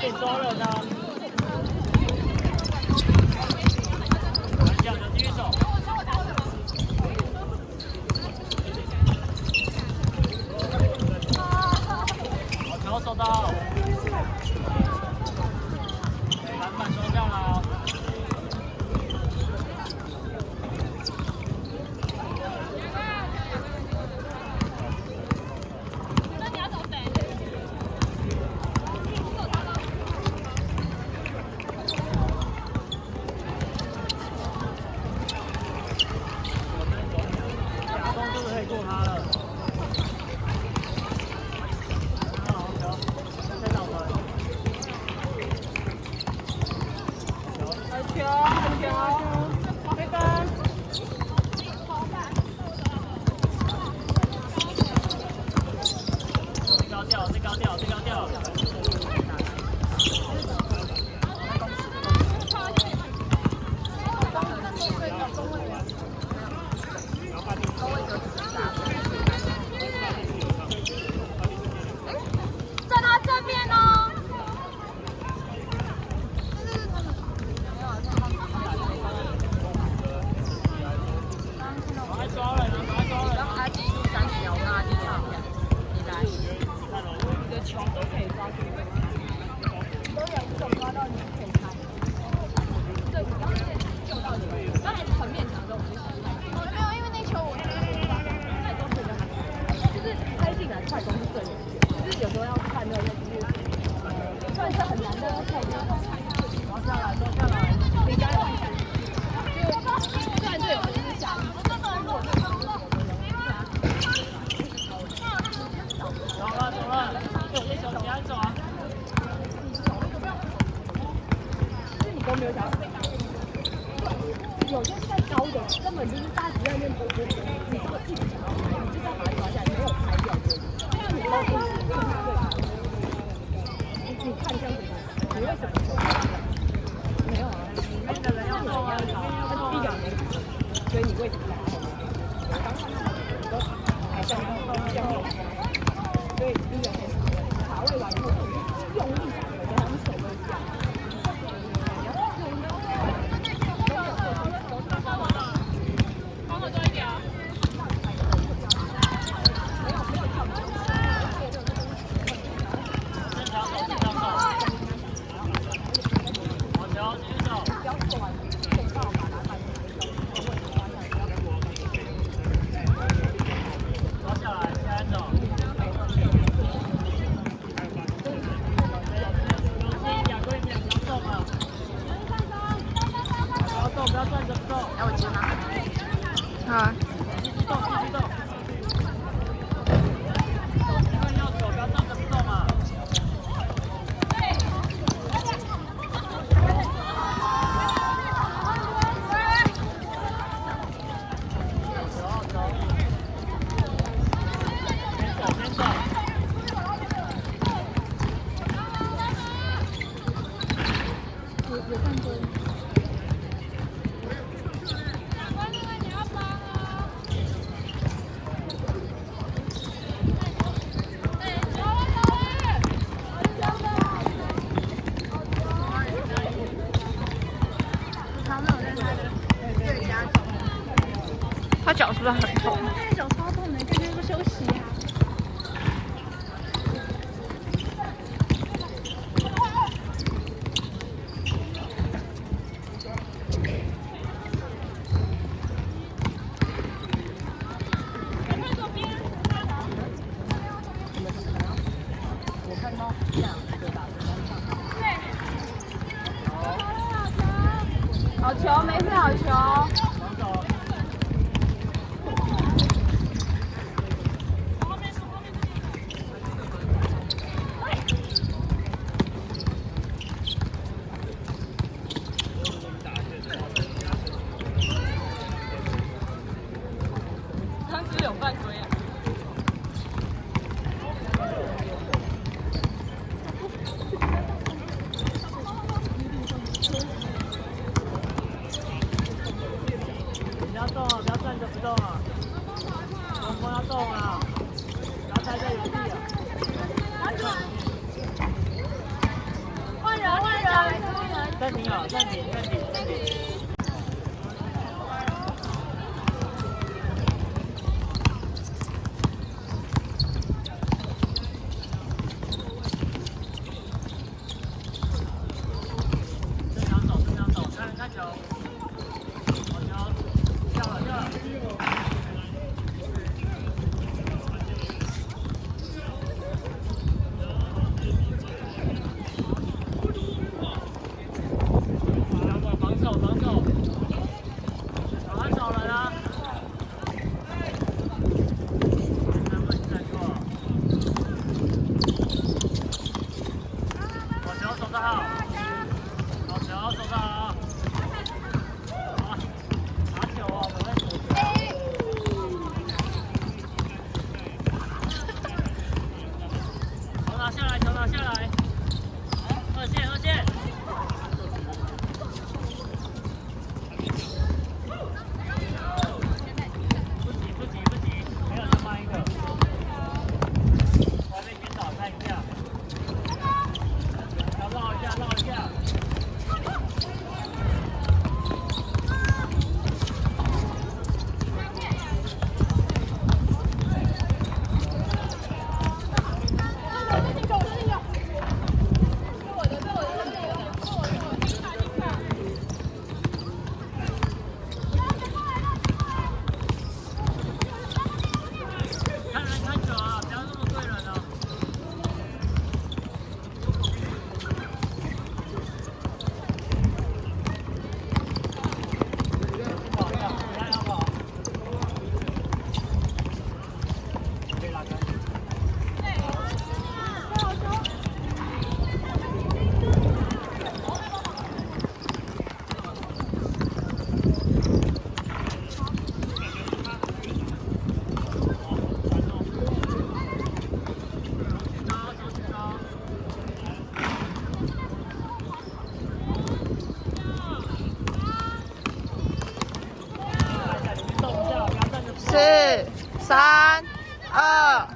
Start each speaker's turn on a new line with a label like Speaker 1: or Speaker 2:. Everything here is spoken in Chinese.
Speaker 1: 给抓人啊！两个继续走。好球收到。篮板收掉了。
Speaker 2: 有些太高的，根本就是大直在那边播，你这个一直想要拍，你就是要把它抓下来，没有拍掉的。这样你捞进去，你看这样子，你为什么说？没有啊，那个人要走啊，他就一两年，所以你为什么要拍？我刚看到很多还这样，所以第一个卡位完以后，用力打，我觉得他们手会这样。
Speaker 3: 好。
Speaker 2: 有看过。
Speaker 3: 他脚是不是很痛？
Speaker 2: 他脚超痛的，感觉不休息啊。我看到这样对吧？好球，没事，好球。
Speaker 3: 有犯规啊！
Speaker 1: 脚，站紧，站紧，站紧。正常走，正常走，看球。好球，掉了，掉了。防守，防守，赶快找人啊！三分在做，好球，守得好，好球，守得好。好，拿球啊，我在左边。球拿下来，球拿下来。二线，二线。
Speaker 3: 4、3、2。